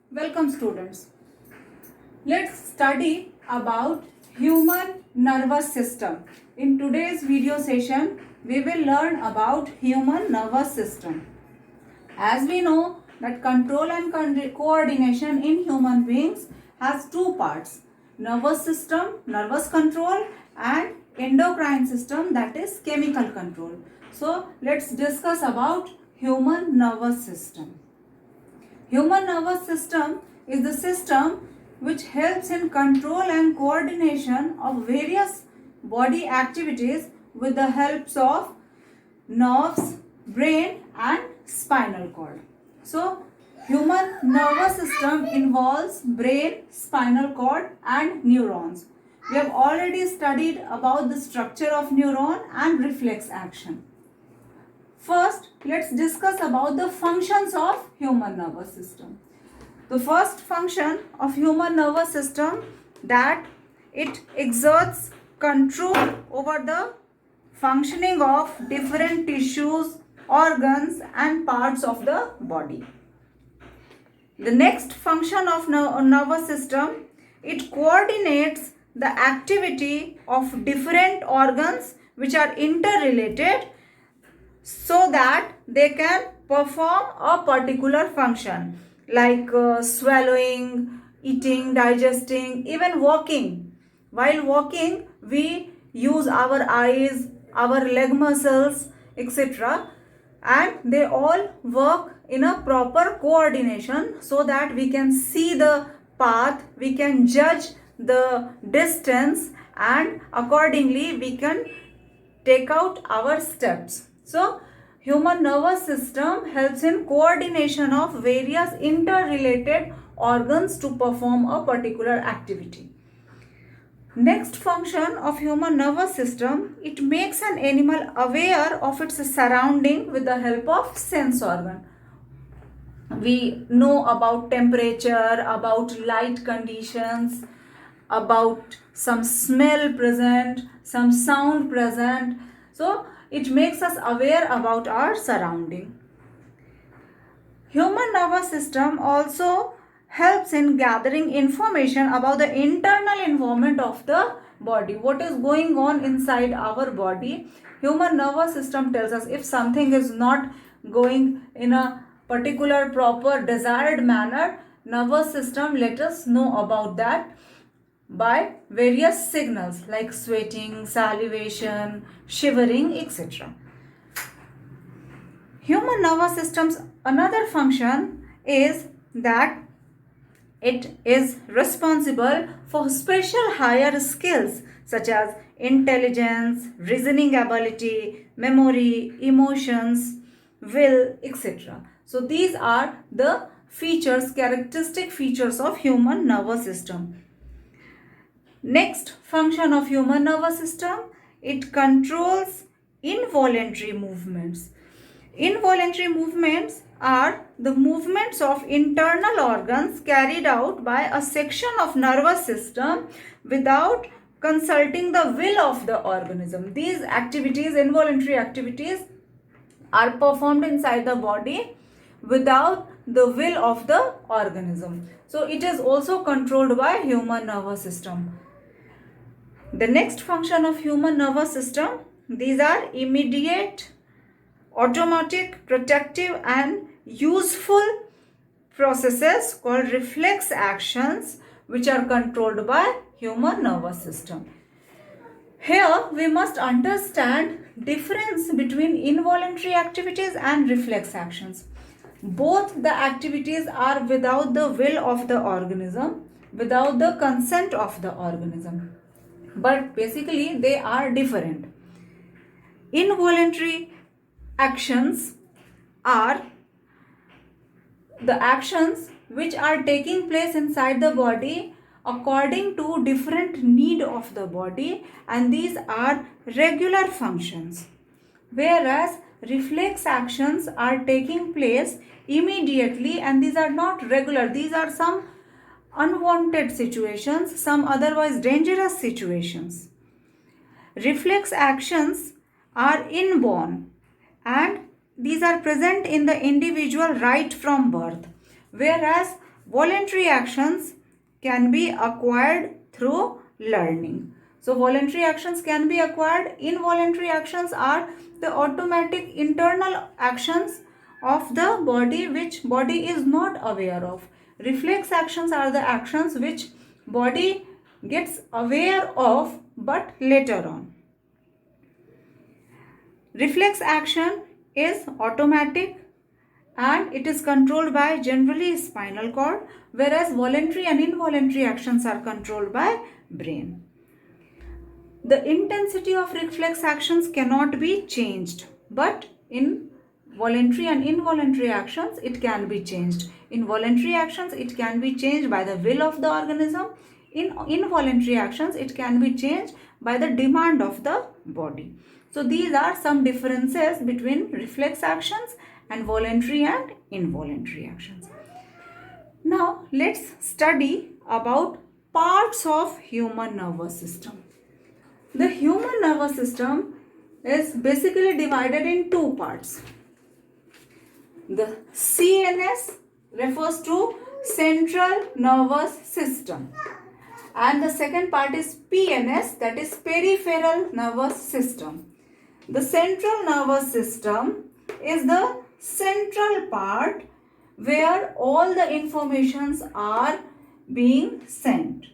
Welcome students. Let's study about human nervous system. In today's video session, we will learn about human nervous system. As we know that control and coordination in human beings has two parts. Nervous system, nervous control, and endocrine system, that is chemical control. So let's discuss about human nervous system. Human nervous system is the system which helps in control and coordination of various body activities with the helps of nerves, brain and spinal cord. So, human nervous system involves brain, spinal cord and neurons. We have already studied about the structure of neuron and reflex action. First, let's discuss about the functions of human nervous system. The first function of human nervous system that it exerts control over the functioning of different tissues, organs and parts of the body. The next function of nervous system, it coordinates the activity of different organs which are interrelated so that they can perform a particular function like swallowing, eating, digesting, even walking. While walking, we use our eyes, our leg muscles, etc. And they all work in a proper coordination so that we can see the path, we can judge the distance, and accordingly we can take out our steps. So, human nervous system helps in coordination of various interrelated organs to perform a particular activity. Next function of human nervous system, it makes an animal aware of its surrounding with the help of sense organ. We know about temperature, about light conditions, about some smell present, some sound present. So, it makes us aware about our surrounding. Human nervous system also helps in gathering information about the internal environment of the body. What is going on inside our body? Human nervous system tells us if something is not going in a particular proper desired manner. Nervous system let us know about that by various signals like sweating, salivation, shivering, etc. Human nervous system's another function is that it is responsible for special higher skills such as intelligence, reasoning ability, memory, emotions, will, etc. So these are the features, characteristic features of human nervous system. Next function of human nervous system, it controls involuntary movements. Involuntary movements are the movements of internal organs carried out by a section of nervous system without consulting the will of the organism. These activities, involuntary activities, are performed inside the body without the will of the organism. So it is also controlled by human nervous system. The next function of human nervous system, these are immediate, automatic, protective and useful processes called reflex actions which are controlled by human nervous system. Here we must understand difference between involuntary activities and reflex actions. Both the activities are without the will of the organism, without the consent of the organism. But basically they are different. Involuntary actions are the actions which are taking place inside the body according to different need of the body, and these are regular functions, whereas reflex actions are taking place immediately and these are not regular. These are some unwanted situations, some otherwise dangerous situations. Reflex actions are inborn and these are present in the individual right from birth, whereas voluntary actions can be acquired through learning. So voluntary actions can be acquired. Involuntary actions are the automatic internal actions of the body which body is not aware of. Reflex actions are the actions which body gets aware of but later on. Reflex action is automatic and it is controlled by generally spinal cord, whereas voluntary and involuntary actions are controlled by brain. The intensity of reflex actions cannot be changed, but in voluntary and involuntary actions it can be changed. In voluntary actions it can be changed by the will of the organism. In involuntary actions it can be changed by the demand of the body. So these are some differences between reflex actions and voluntary and involuntary actions. Now let's study about parts of human nervous system. The human nervous system is basically divided in two parts. The CNS refers to central nervous system, and the second part is PNS, that is peripheral nervous system. The central nervous system is the central part where all the informations are being sent.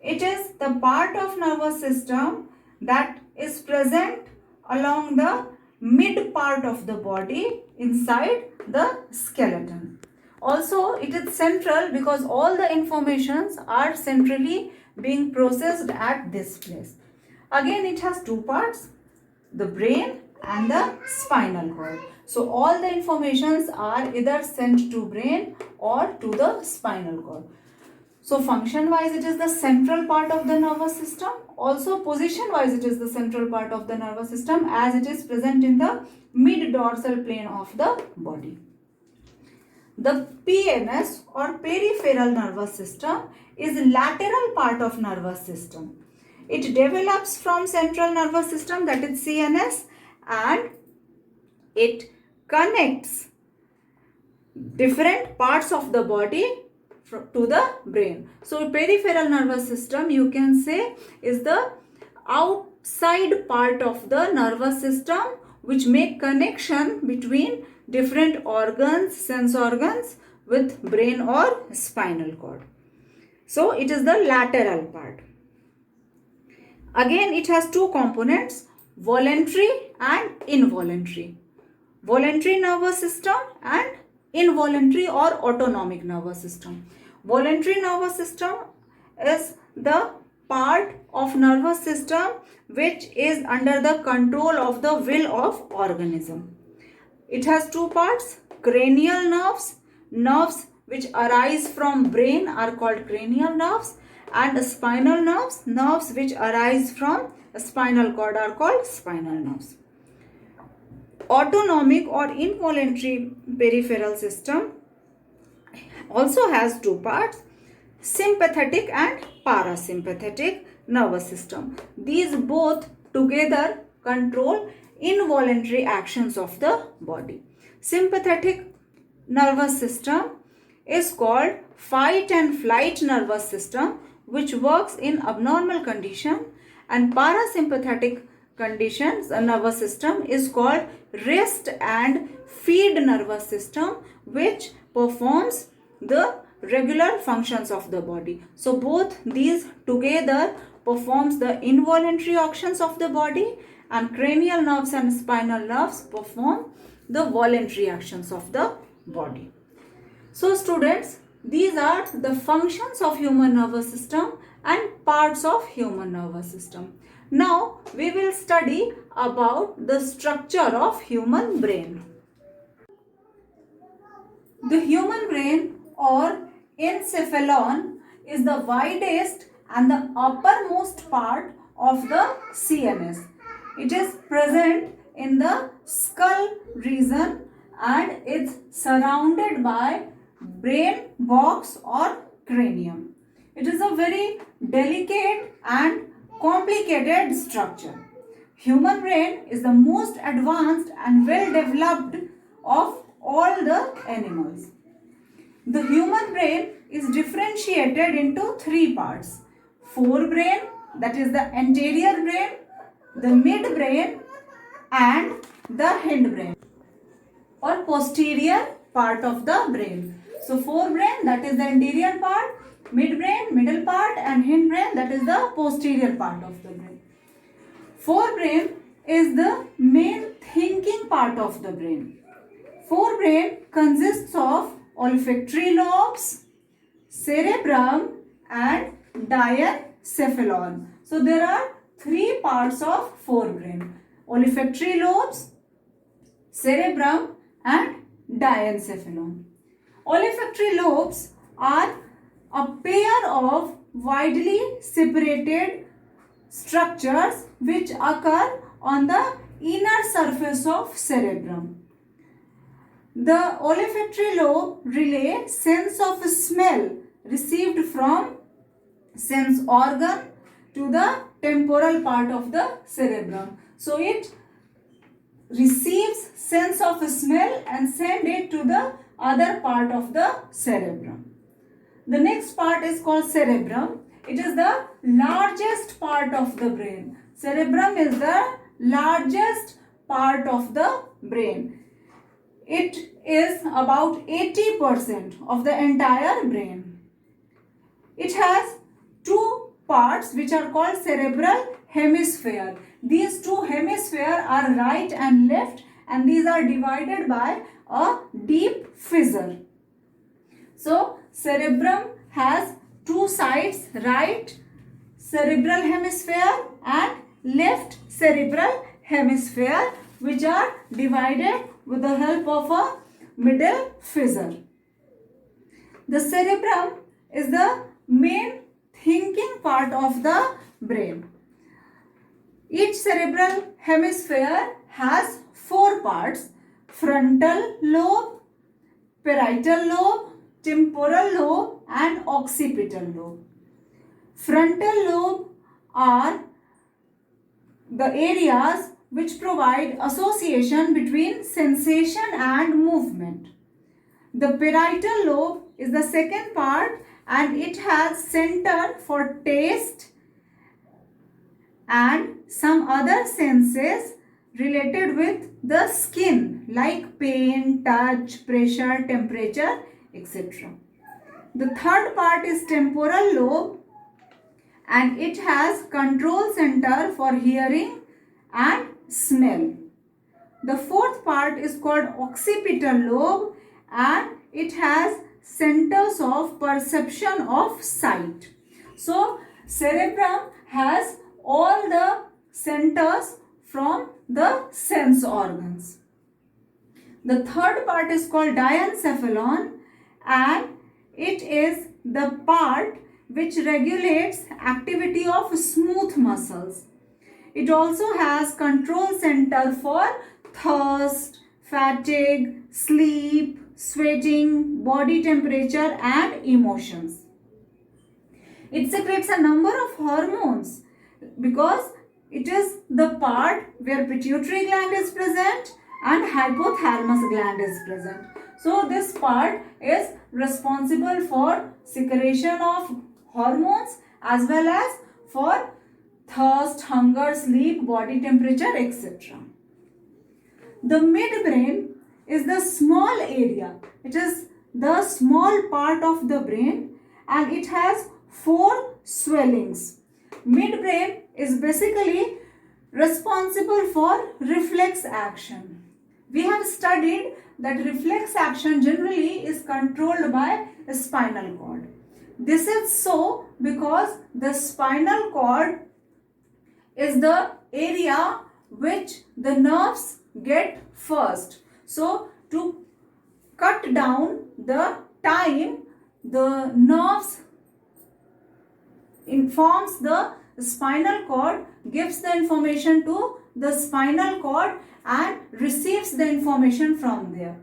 It is the part of nervous system that is present along the mid part of the body inside the skeleton. Also, it is central because all the informations are centrally being processed at this place. Again, it has two parts, the brain and the spinal cord. So, all the informations are either sent to brain or to the spinal cord. So function wise it is the central part of the nervous system. Also position wise it is the central part of the nervous system as it is present in the mid dorsal plane of the body. The PNS or peripheral nervous system is lateral part of nervous system. It develops from central nervous system, that is CNS, and it connects different parts of the body to the brain. So peripheral nervous system you can say is the outside part of the nervous system which make connection between different organs, sense organs with brain or spinal cord. So it is the lateral part. Again it has two components, voluntary and involuntary. Voluntary nervous system and involuntary or autonomic nervous system. Voluntary nervous system is the part of nervous system which is under the control of the will of organism. It has two parts, cranial nerves. Nerves which arise from brain are called cranial nerves, and spinal nerves, nerves which arise from spinal cord are called spinal nerves. Autonomic or involuntary peripheral system also has two parts, sympathetic and parasympathetic nervous system. These both together control involuntary actions of the body. Sympathetic nervous system is called fight and flight nervous system which works in abnormal condition, and parasympathetic conditions nervous system is called rest and feed nervous system which performs the regular functions of the body. So both these together performs the involuntary actions of the body, and cranial nerves and spinal nerves perform the voluntary actions of the body. So students, these are the functions of human nervous system and parts of human nervous system. Now we will study about the structure of human brain. The human brain or encephalon is the widest and the uppermost part of the CNS. It is present in the skull region and it's surrounded by brain box or cranium. It is a very delicate and complicated structure. Human brain is the most advanced and well developed of all the animals. The human brain is differentiated into three parts. Forebrain, that is the anterior brain, the midbrain and the hindbrain or posterior part of the brain. So forebrain, that is the anterior part, midbrain, middle part, and hindbrain, that is the posterior part of the brain. Forebrain is the main thinking part of the brain. Forebrain consists of olfactory lobes, cerebrum and diencephalon. So there are three parts of forebrain: olfactory lobes, cerebrum and diencephalon. Olfactory lobes are a pair of widely separated structures which occur on the inner surface of cerebrum. The olfactory lobe relays sense of smell received from sense organ to the temporal part of the cerebrum. So it receives sense of smell and send it to the other part of the cerebrum. The next part is called cerebrum. It is the largest part of the brain. Cerebrum is the largest part of the brain. It is about 80% of the entire brain. It has two parts which are called cerebral hemisphere. These two hemispheres are right and left, and these are divided by a deep fissure. So cerebrum has two sides, right cerebral hemisphere and left cerebral hemisphere, which are divided with the help of a middle fissure. The cerebrum is the main thinking part of the brain. Each cerebral hemisphere has four parts: frontal lobe, parietal lobe, temporal lobe and occipital lobe. Frontal lobe are the areas which provide association between sensation and movement. The parietal lobe is the second part and it has center for taste and some other senses related with the skin like pain, touch, pressure, temperature, etc. The third part is temporal lobe and it has control center for hearing and smell. The fourth part is called occipital lobe and it has centers of perception of sight. So cerebrum has all the centers from the sense organs. The third part is called diencephalon and it is the part which regulates activity of smooth muscles. It also has control center for thirst, fatigue, sleep, sweating, body temperature and emotions. It secretes a number of hormones because it is the part where pituitary gland is present and hypothalamus gland is present. So this part is responsible for secretion of hormones as well as for thirst, hunger, sleep, body temperature, etc. The midbrain is the small area. It is the small part of the brain and it has four swellings. Midbrain is basically responsible for reflex action. We have studied that reflex action generally is controlled by the spinal cord. This is so because the spinal cord is the area which the nerves get first. So to cut down the time, the nerves informs the spinal cord, gives the information to the spinal cord and receives the information from there.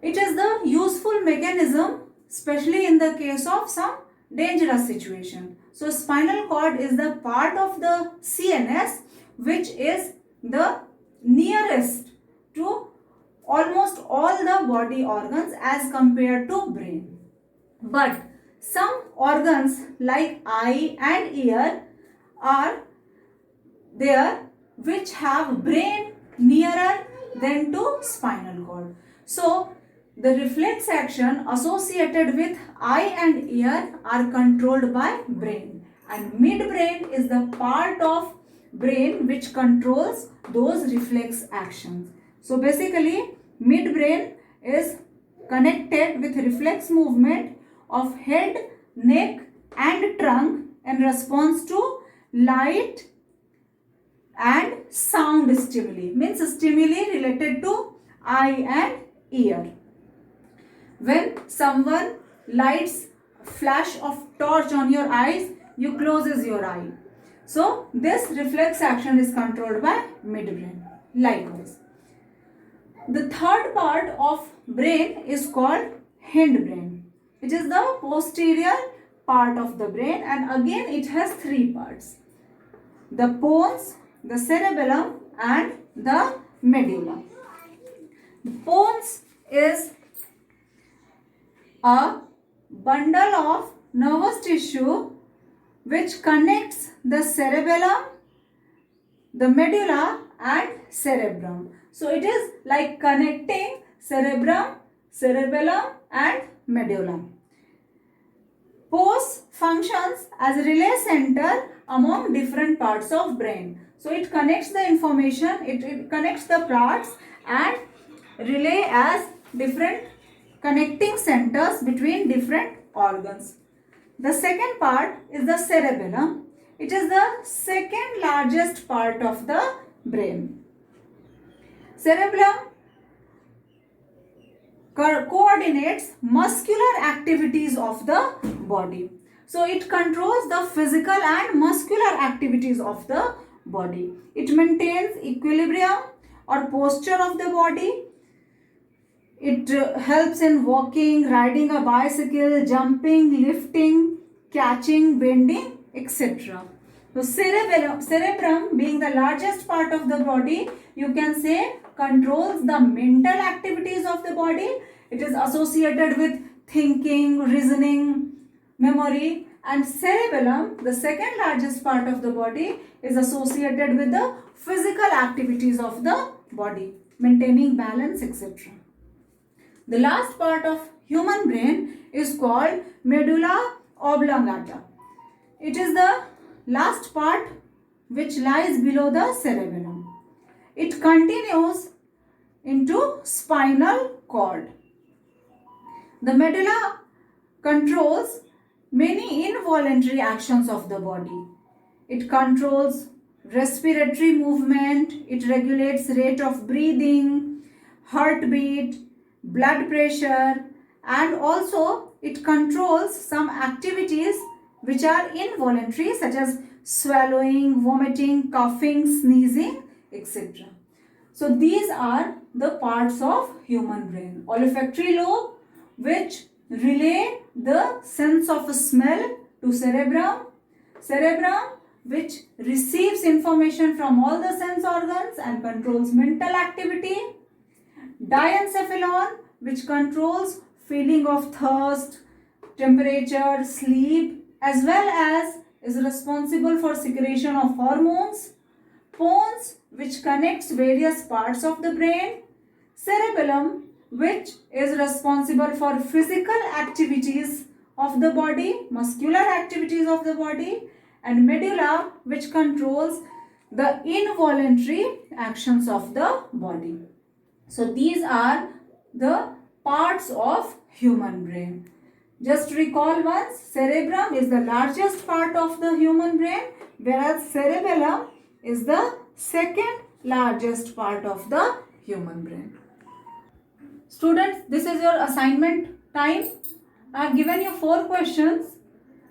It is the useful mechanism, especially in the case of some dangerous situation. So spinal cord is the part of the CNS which is the nearest to almost all the body organs as compared to brain. But some organs like eye and ear are there which have brain nearer than to spinal cord. So the reflex action associated with eye and ear are controlled by brain, and midbrain is the part of brain which controls those reflex actions. So basically midbrain is connected with reflex movement of head, neck and trunk in response to light and sound stimuli, means stimuli related to eye and ear. When someone lights flash of torch on your eyes, you closes your eye. So this reflex action is controlled by midbrain. Likewise, the third part of brain is called hindbrain, which is the posterior part of the brain, and again it has three parts: the pons, the cerebellum and the medulla. The pons is a bundle of nervous tissue which connects the cerebellum, the medulla and cerebrum. So it is like connecting cerebrum, cerebellum and medulla. Pons functions as a relay center among different parts of brain. So it connects the information, it connects the parts and relay as different connecting centers between different organs. The second part is the cerebellum. It is the second largest part of the brain. Cerebellum coordinates muscular activities of the body. So it controls the physical and muscular activities of the body. It maintains equilibrium or posture of the body. It helps in walking, riding a bicycle, jumping, lifting, catching, bending, etc. So cerebrum being the largest part of the body, you can say controls the mental activities of the body. It is associated with thinking, reasoning, memory, and cerebellum, the second largest part of the body, is associated with the physical activities of the body, maintaining balance, etc. The last part of human brain is called medulla oblongata. It is the last part which lies below the cerebellum. It continues into spinal cord. The medulla controls many involuntary actions of the body. It controls respiratory movement, it regulates rate of breathing, heartbeat, blood pressure, and also it controls some activities which are involuntary, such as swallowing, vomiting, coughing, sneezing, etc. So these are the parts of human brain. Olfactory lobe, which relay the sense of smell to cerebrum. Cerebrum, which receives information from all the sense organs and controls mental activity. Diencephalon, which controls feeling of thirst, temperature, sleep, as well as is responsible for secretion of hormones. Pons, which connects various parts of the brain. Cerebellum, which is responsible for physical activities of the body, muscular activities of the body, and medulla, which controls the involuntary actions of the body. So these are the parts of human brain. Just recall once, cerebrum is the largest part of the human brain, whereas cerebellum is the second largest part of the human brain. Students, this is your assignment time. I have given you 4 questions.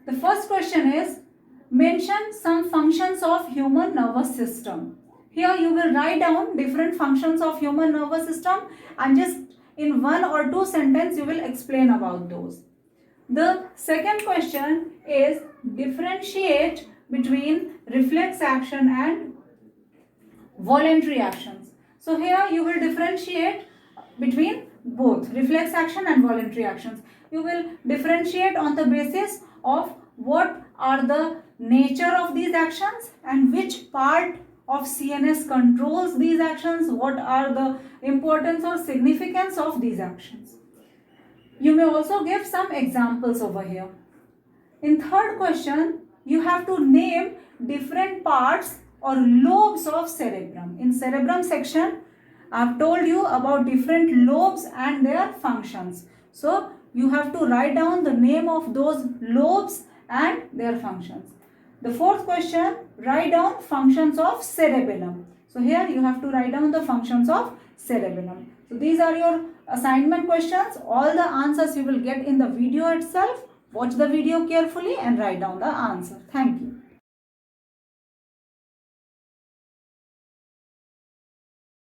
The first question is, mention some functions of human nervous system. Here you will write down different functions of human nervous system and just in 1 or 2 sentences you will explain about those. The second question is, differentiate between reflex action and voluntary actions. So here you will differentiate between both reflex action and voluntary actions. You will differentiate on the basis of what are the nature of these actions and which part of CNS controls these actions, what are the importance or significance of these actions. You may also give some examples over here. In third question, you have to name different parts or lobes of cerebrum. In cerebrum section, I have told you about different lobes and their functions. So, you have to write down the name of those lobes and their functions. The fourth question, write down functions of cerebellum. So, here you have to write down the functions of cerebellum. So, these are your assignment questions. All the answers you will get in the video itself. Watch the video carefully and write down the answer. Thank you.